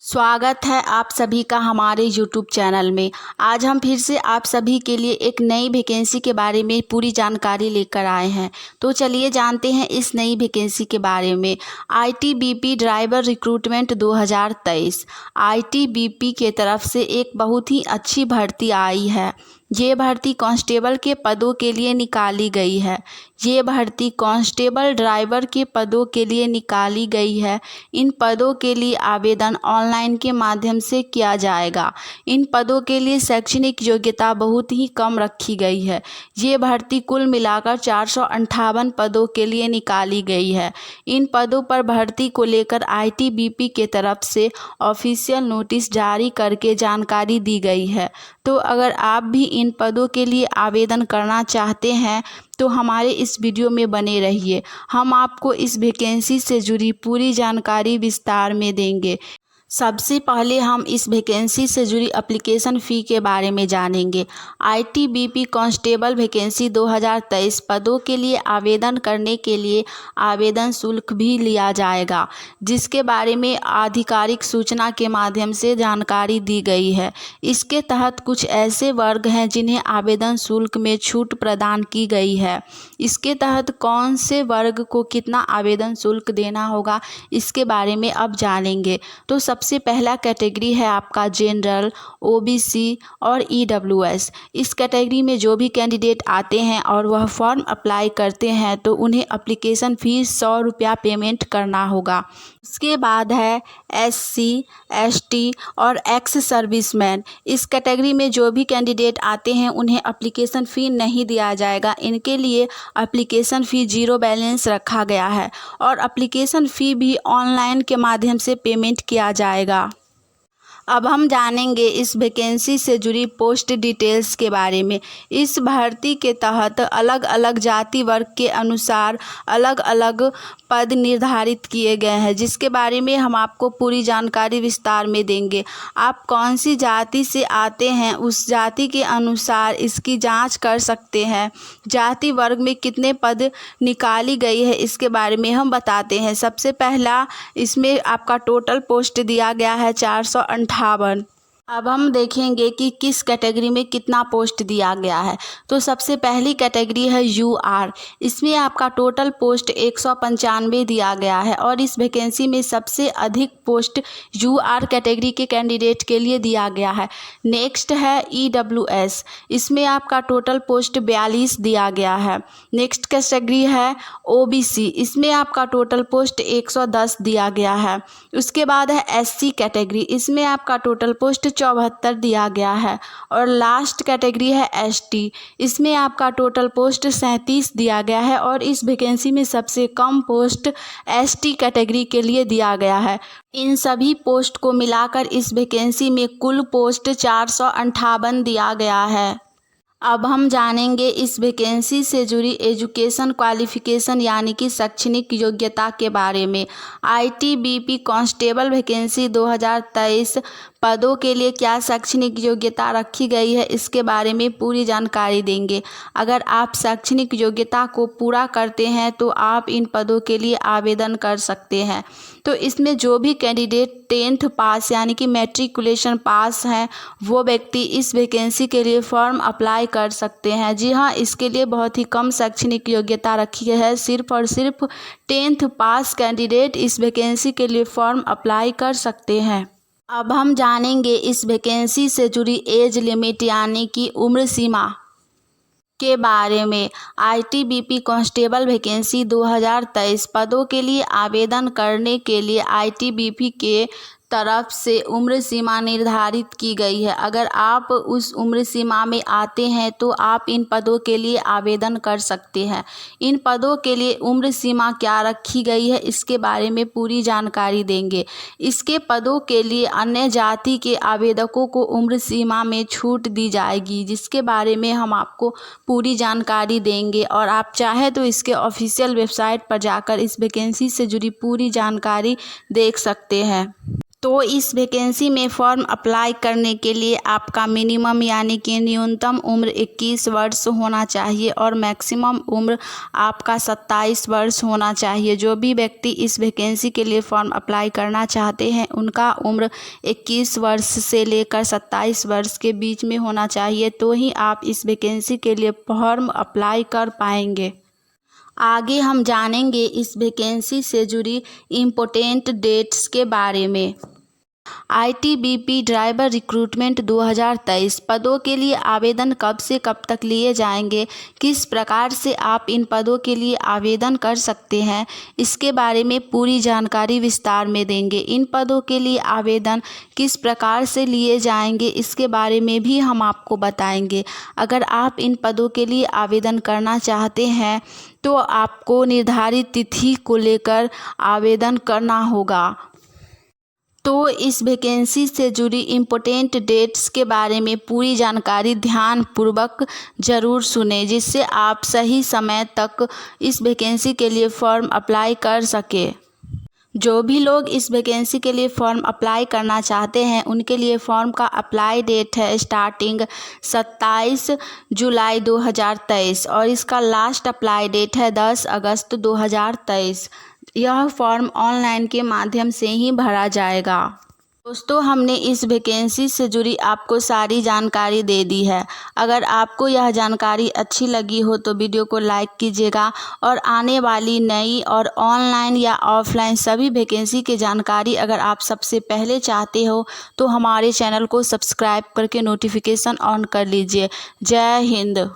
स्वागत है आप सभी का हमारे YouTube चैनल में। आज हम फिर से आप सभी के लिए एक नई वैकेंसी के बारे में पूरी जानकारी लेकर आए हैं। तो चलिए जानते हैं इस नई वैकेंसी के बारे में। ITBP ड्राइवर रिक्रूटमेंट 2023 ITBP के तरफ से एक बहुत ही अच्छी भर्ती आई है। ये भर्ती कांस्टेबल के पदों के लिए निकाली गई है। ये भर्ती कांस्टेबल ड्राइवर के पदों के लिए निकाली गई है। इन पदों के लिए आवेदन ऑनलाइन के माध्यम से किया जाएगा। इन पदों के लिए शैक्षणिक योग्यता बहुत ही कम रखी गई है। ये भर्ती कुल मिलाकर 458 पदों के लिए निकाली गई है। इन पदों पर भर्ती को लेकर ITBP के तरफ से ऑफिशियल नोटिस जारी करके जानकारी दी गई है। तो अगर आप भी इन पदों के लिए आवेदन करना चाहते हैं तो हमारे इस वीडियो में बने रहिए। हम आपको इस वैकेंसी से जुड़ी पूरी जानकारी विस्तार में देंगे। सबसे पहले हम इस वैकेंसी से जुड़ी एप्लीकेशन फ़ी के बारे में जानेंगे। ITBP कांस्टेबल वैकेंसी 2023 पदों के लिए आवेदन करने के लिए आवेदन शुल्क भी लिया जाएगा, जिसके बारे में आधिकारिक सूचना के माध्यम से जानकारी दी गई है। इसके तहत कुछ ऐसे वर्ग हैं जिन्हें आवेदन शुल्क में छूट प्रदान की गई है। इसके तहत कौन से वर्ग को कितना आवेदन शुल्क देना होगा, इसके बारे में अब जानेंगे। तो सबसे पहला कैटेगरी है आपका जनरल, OBC और EWS। इस कैटेगरी में जो भी कैंडिडेट आते हैं और वह फॉर्म अप्लाई करते हैं तो उन्हें एप्लीकेशन फ़ीस 100 रुपया पेमेंट करना होगा। उसके बाद है SC, ST और एक्स सर्विसमैन। इस कैटेगरी में जो भी कैंडिडेट आते हैं उन्हें एप्लीकेशन फ़ी नहीं दिया जाएगा। इनके लिए एप्लीकेशन फ़ी 0 बैलेंस रखा गया है और एप्लीकेशन फ़ी भी ऑनलाइन के माध्यम से पेमेंट किया जाएगा। अब हम जानेंगे इस वैकेंसी से जुड़ी पोस्ट डिटेल्स के बारे में। इस भर्ती के तहत अलग अलग जाति वर्ग के अनुसार अलग अलग पद निर्धारित किए गए हैं, जिसके बारे में हम आपको पूरी जानकारी विस्तार में देंगे। आप कौन सी जाति से आते हैं उस जाति के अनुसार इसकी जांच कर सकते हैं। जाति वर्ग में कितने पद निकाली गई है इसके बारे में हम बताते हैं। सबसे पहला इसमें आपका टोटल पोस्ट दिया गया है 458। अब हम देखेंगे कि किस कैटेगरी में कितना पोस्ट दिया गया है। तो सबसे पहली कैटेगरी है UR। इसमें आपका टोटल पोस्ट 195 दिया गया है और इस वैकेंसी में सबसे अधिक पोस्ट UR कैटेगरी के कैंडिडेट के लिए दिया गया है। नेक्स्ट है EWS। इसमें आपका टोटल पोस्ट 42 दिया गया है। नेक्स्ट कैटेगरी है OBC। इसमें आपका टोटल पोस्ट 110 दिया गया है। उसके बाद है SC कैटेगरी। इसमें आपका टोटल पोस्ट 74 दिया गया है और लास्ट कैटेगरी है ST। इसमें आपका टोटल पोस्ट 37 दिया गया है और इस वैकेंसी में सबसे कम पोस्ट ST कैटेगरी के लिए दिया गया है। इन सभी पोस्ट को मिलाकर इस वैकेंसी में कुल पोस्ट 458 दिया गया है। अब हम जानेंगे इस वैकेंसी से जुड़ी एजुकेशन क्वालिफिकेशन यानी कि शैक्षणिक योग्यता के बारे में। ITBP कांस्टेबल वैकेंसी 2023 पदों के लिए क्या शैक्षणिक योग्यता रखी गई है इसके बारे में पूरी जानकारी देंगे। अगर आप शैक्षणिक योग्यता को पूरा करते हैं तो आप इन पदों के लिए आवेदन कर सकते हैं। तो इसमें जो भी कैंडिडेट 10th पास यानी कि मैट्रिकुलेशन पास हैं वो व्यक्ति इस वैकेंसी के लिए फॉर्म अप्लाई कर सकते हैं। जी हाँ, इसके लिए बहुत ही कम शैक्षणिक योग्यता रखी गई है। सिर्फ और सिर्फ 10th पास कैंडिडेट इस वैकेंसी के लिए फॉर्म अप्लाई कर सकते हैं। अब हम जानेंगे इस वैकेंसी से जुड़ी एज लिमिट यानी कि उम्र सीमा के बारे में। ITBP कांस्टेबल वैकेंसी 2023 पदों के लिए आवेदन करने के लिए ITBP के तरफ से उम्र सीमा निर्धारित की गई है। अगर आप उस उम्र सीमा में आते हैं तो आप इन पदों के लिए आवेदन कर सकते हैं। इन पदों के लिए उम्र सीमा क्या रखी गई है इसके बारे में पूरी जानकारी देंगे। इसके पदों के लिए अन्य जाति के आवेदकों को उम्र सीमा में छूट दी जाएगी, जिसके बारे में हम आपको पूरी जानकारी देंगे और आप चाहे तो इसके ऑफिशियल वेबसाइट पर जाकर इस वैकेंसी से जुड़ी पूरी जानकारी देख सकते हैं। तो इस वैकेंसी में फॉर्म अप्लाई करने के लिए आपका मिनिमम यानी कि न्यूनतम उम्र 21 वर्ष होना चाहिए और मैक्सिमम उम्र आपका 27 वर्ष होना चाहिए। जो भी व्यक्ति इस वैकेंसी के लिए फॉर्म अप्लाई करना चाहते हैं उनका उम्र 21 वर्ष से लेकर 27 वर्ष के बीच में होना चाहिए, तो ही आप इस वैकेंसी के लिए फॉर्म अप्लाई कर पाएंगे। आगे हम जानेंगे इस वैकेंसी से जुड़ी इम्पोर्टेंट डेट्स के बारे में। ITBP ड्राइवर रिक्रूटमेंट 2023 पदों के लिए आवेदन कब से कब तक लिए जाएंगे, किस प्रकार से आप इन पदों के लिए आवेदन कर सकते हैं, इसके बारे में पूरी जानकारी विस्तार में देंगे। इन पदों के लिए आवेदन किस प्रकार से लिए जाएंगे इसके बारे में भी हम आपको बताएंगे। अगर आप इन पदों के लिए आवेदन करना चाहते हैं तो आपको निर्धारित तिथि को लेकर आवेदन करना होगा। तो इस वैकेंसी से जुड़ी इम्पोर्टेंट डेट्स के बारे में पूरी जानकारी ध्यानपूर्वक ज़रूर सुनें, जिससे आप सही समय तक इस वैकेंसी के लिए फॉर्म अप्लाई कर सकें। जो भी लोग इस वैकेंसी के लिए फॉर्म अप्लाई करना चाहते हैं उनके लिए फॉर्म का अप्लाई डेट है स्टार्टिंग 27 जुलाई 2023 और इसका लास्ट अप्लाई डेट है 10 अगस्त 2023। यह फॉर्म ऑनलाइन के माध्यम से ही भरा जाएगा। दोस्तों, हमने इस वैकेंसी से जुड़ी आपको सारी जानकारी दे दी है। अगर आपको यह जानकारी अच्छी लगी हो तो वीडियो को लाइक कीजिएगा और आने वाली नई और ऑनलाइन या ऑफलाइन सभी वैकेंसी की जानकारी अगर आप सबसे पहले चाहते हो तो हमारे चैनल को सब्सक्राइब करके नोटिफिकेशन ऑन कर लीजिए। जय हिंद।